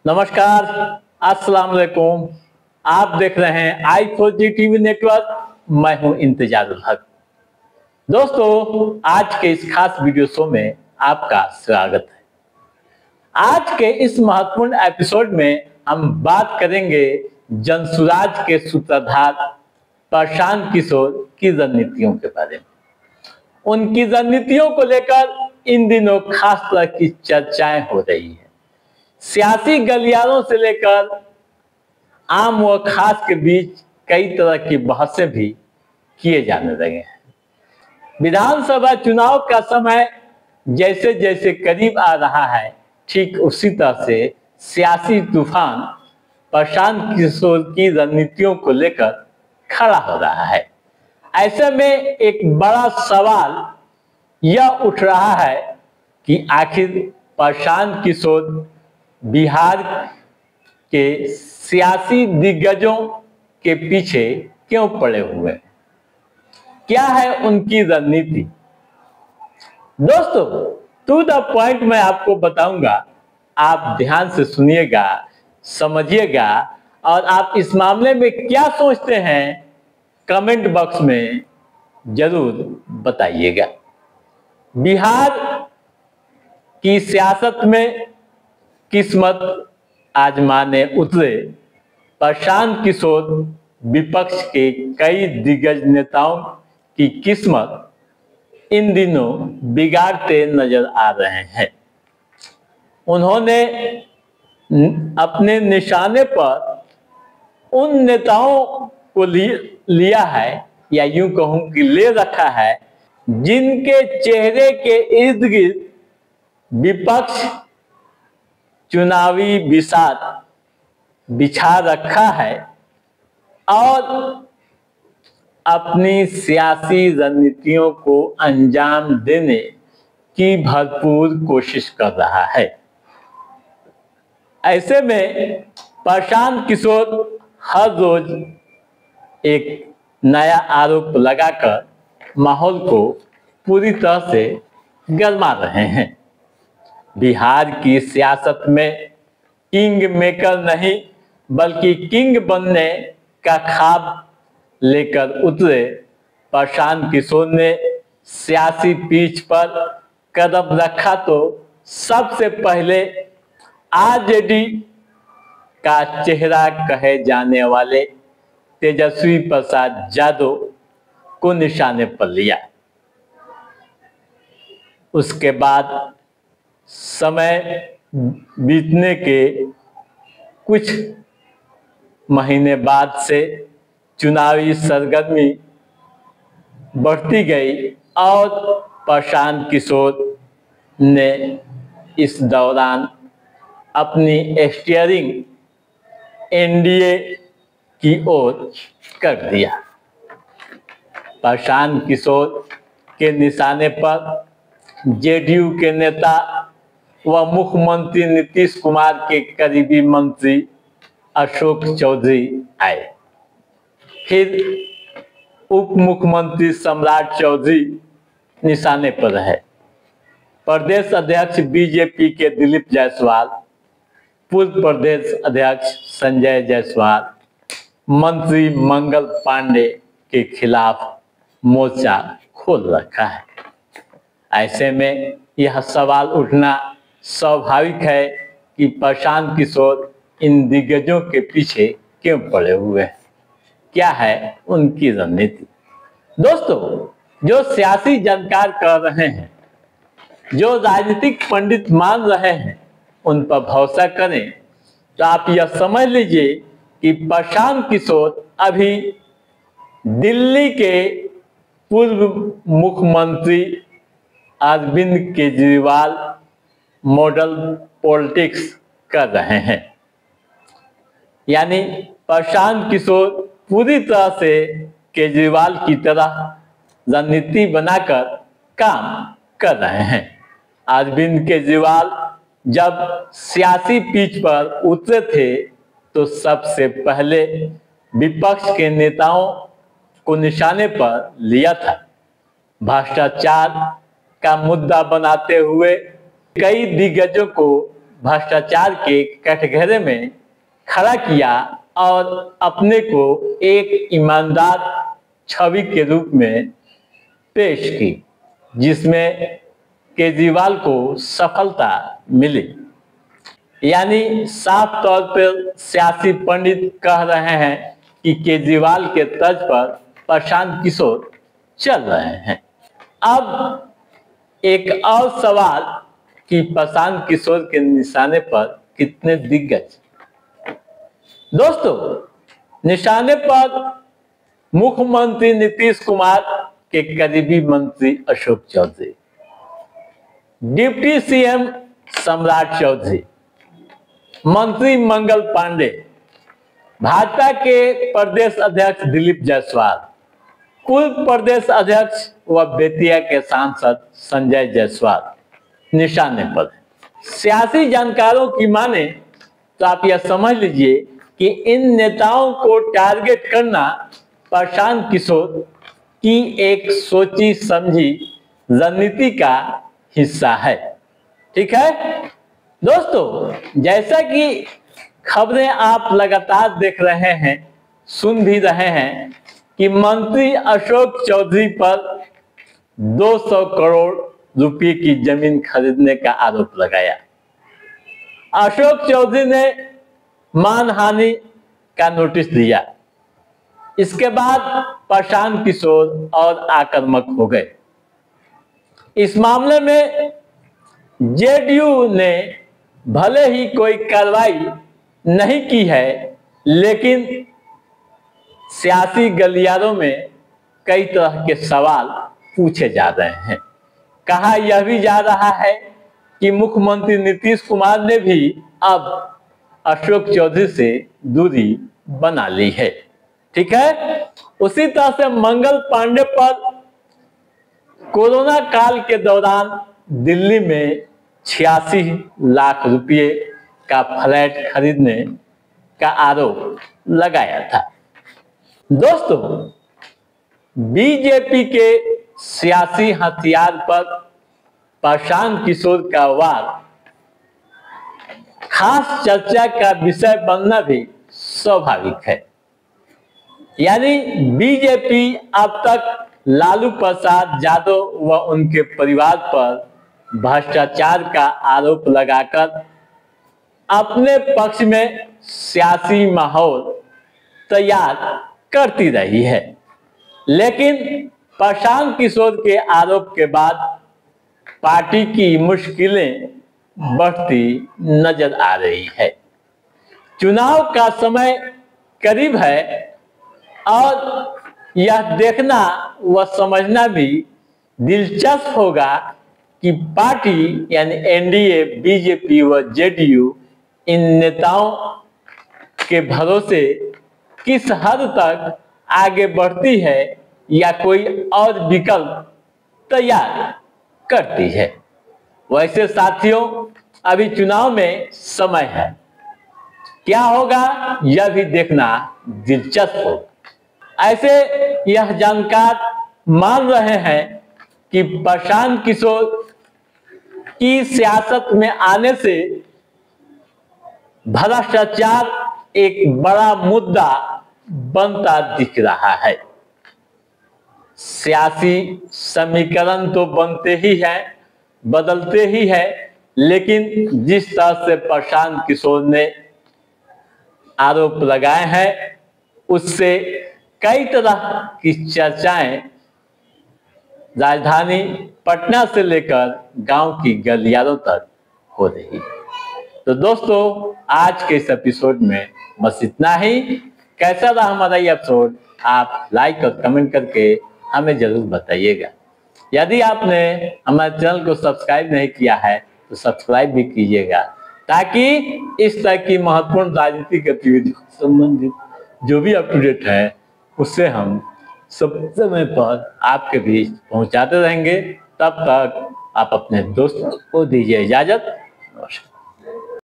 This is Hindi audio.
नमस्कार, अस्सलाम वालेकुम। आप देख रहे हैं i4G टीवी नेटवर्क। मैं हूं इंतजारुल हक। दोस्तों, आज के इस खास वीडियो शो में आपका स्वागत है। आज के इस महत्वपूर्ण एपिसोड में हम बात करेंगे जनसुराज के सूत्रधार प्रशांत किशोर की रणनीतियों के बारे में। उनकी रणनीतियों को लेकर इन दिनों खास तरह की चर्चाएं हो रही है। सियासी गलियारों से लेकर आम व खास के बीच कई तरह की बहसें भी किए जाने लगे हैं। विधानसभा चुनाव का समय जैसे जैसे करीब आ रहा है, ठीक उसी तरह से सियासी तूफान प्रशांत किशोर की रणनीतियों को लेकर खड़ा हो रहा है। ऐसे में एक बड़ा सवाल यह उठ रहा है कि आखिर प्रशांत किशोर बिहार के सियासी दिग्गजों के पीछे क्यों पड़े हुए हैं? क्या है उनकी रणनीति? दोस्तों, टू द पॉइंट मैं आपको बताऊंगा। आप ध्यान से सुनिएगा, समझिएगा और आप इस मामले में क्या सोचते हैं कमेंट बॉक्स में जरूर बताइएगा। बिहार की सियासत में किस्मत आजमाने उतरे प्रशांत किशोर विपक्ष के कई दिग्गज नेताओं की किस्मत इन दिनों बिगाड़ते नजर आ रहे हैं। उन्होंने अपने निशाने पर उन नेताओं को लिया है, या यूं कहूं कि ले रखा है, जिनके चेहरे के इर्द गिर्द विपक्ष चुनावी बिसात बिछा रखा है और अपनी सियासी रणनीतियों को अंजाम देने की भरपूर कोशिश कर रहा है। ऐसे में प्रशांत किशोर हर रोज एक नया आरोप लगाकर माहौल को पूरी तरह से गरमा रहे हैं। बिहार की सियासत में किंग मेकर नहीं बल्कि किंग बनने का ख्वाब लेकर उतरे प्रशांत किशोर ने सियासी पीच पर कदम रखा तो सबसे पहले आरजेडी का चेहरा कहे जाने वाले तेजस्वी प्रसाद यादव को निशाने पर लिया। उसके बाद समय बीतने के कुछ महीने बाद से चुनावी सरगर्मी बढ़ती गई और प्रशांत किशोर ने इस दौरान अपनी स्टीयरिंग एनडीए की ओर कर दिया। प्रशांत किशोर के निशाने पर जेडीयू के नेता व मुख्यमंत्री नीतीश कुमार के करीबी मंत्री अशोक चौधरी आए। फिर उप मुख्यमंत्री सम्राट चौधरी निशाने पर रहे। प्रदेश अध्यक्ष बीजेपी के दिलीप जायसवाल, पूर्व प्रदेश अध्यक्ष संजय जायसवाल, मंत्री मंगल पांडे के खिलाफ मोर्चा खोल रखा है। ऐसे में यह सवाल उठना स्वाभाविक है कि प्रशांत किशोर इन दिग्गजों के पीछे क्यों पड़े हुए हैं? क्या है उनकी रणनीति? दोस्तों, जो सियासी जानकार कर रहे हैं, जो राजनीतिक पंडित मान रहे हैं, उन पर भरोसा करें तो आप यह समझ लीजिए कि प्रशांत किशोर अभी दिल्ली के पूर्व मुख्यमंत्री अरविंद केजरीवाल मॉडल पॉलिटिक्स कर रहे हैं। यानी प्रशांत किशोर पूरी तरह से केजरीवाल की तरह रणनीति बनाकर काम कर रहे हैं। अरविंद केजरीवाल जब सियासी पिच पर उतरे थे तो सबसे पहले विपक्ष के नेताओं को निशाने पर लिया था। भ्रष्टाचार का मुद्दा बनाते हुए कई दिग्गजों को भ्रष्टाचार के कटघरे में खड़ा किया और अपने को एक ईमानदार छवि के रूप में पेश की, जिसमें केजरीवाल को सफलता मिली। यानी साफ तौर पर सियासी पंडित कह रहे हैं कि केजरीवाल के तर्ज पर प्रशांत किशोर चल रहे हैं। अब एक और सवाल कि प्रशांत किशोर के निशाने पर कितने दिग्गज। दोस्तों, निशाने पर मुख्यमंत्री नीतीश कुमार के करीबी मंत्री अशोक चौधरी, डिप्टी सीएम सम्राट चौधरी, मंत्री मंगल पांडे, भाजपा के प्रदेश अध्यक्ष दिलीप जायसवाल, पूर्व प्रदेश अध्यक्ष व बेतिया के सांसद संजय जायसवाल निशाने पर है। सियासी जानकारों की माने तो आप यह समझ लीजिए कि इन नेताओं को टारगेट करना प्रशांत किशोर की एक सोची समझी रणनीति का हिस्सा है। ठीक है दोस्तों, जैसा कि खबरें आप लगातार देख रहे हैं, सुन भी रहे हैं कि मंत्री अशोक चौधरी पर 200 करोड़ रुपए की जमीन खरीदने का आरोप लगाया। अशोक चौधरी ने मानहानि का नोटिस दिया। इसके बाद प्रशांत किशोर और आक्रामक हो गए। इस मामले में जेडीयू ने भले ही कोई कार्रवाई नहीं की है, लेकिन सियासी गलियारों में कई तरह के सवाल पूछे जा रहे हैं। कहा यह भी जा रहा है कि मुख्यमंत्री नीतीश कुमार ने भी अब अशोक चौधरी से दूरी बना ली है। ठीक है, उसी तरह से मंगल पांडे पर कोरोना काल के दौरान दिल्ली में 86 लाख रुपए का फ्लैट खरीदने का आरोप लगाया था। दोस्तों, बीजेपी के सियासी हथियार पर प्रशांत किशोर का वार खास चर्चा का विषय बनना भी स्वाभाविक है। यानी बीजेपी अब तक लालू प्रसाद यादव व उनके परिवार पर भ्रष्टाचार का आरोप लगाकर अपने पक्ष में सियासी माहौल तैयार करती रही है, लेकिन प्रशांत किशोर के आरोप के बाद पार्टी की मुश्किलें बढ़ती नजर आ रही है। चुनाव का समय करीब है और यह देखना व समझना भी दिलचस्प होगा कि पार्टी यानी एनडीए, बीजेपी व जेडीयू इन नेताओं के भरोसे किस हद तक आगे बढ़ती है या कोई और विकल्प तैयार करती है। वैसे साथियों, अभी चुनाव में समय है, क्या होगा यह भी देखना दिलचस्प होगा। ऐसे यह जानकार मान रहे हैं कि प्रशांत किशोर की सियासत में आने से भ्रष्टाचार एक बड़ा मुद्दा बनता दिख रहा है। सियासी समीकरण तो बनते ही हैं, बदलते ही हैं, लेकिन जिस तरह से प्रशांत किशोर ने आरोप लगाए हैं, उससे कई तरह की चर्चाएं राजधानी पटना से लेकर गांव की गलियारों तक हो रही है। तो दोस्तों, आज के इस एपिसोड में बस इतना ही। कैसा रहा हमारा ये एपिसोड, आप लाइक और कमेंट करके हमें जरूर बताइएगा। यदि आपने हमारे चैनल को सब्सक्राइब नहीं किया है तो सब्सक्राइब भी कीजिएगा, ताकि इस तरह की महत्वपूर्ण राजनीतिक गतिविधियों से संबंधित जो भी अपडेट है उससे हम सब समय पर आपके बीच पहुंचाते रहेंगे। तब तक आप अपने दोस्तों को दीजिए इजाजत। नमस्कार।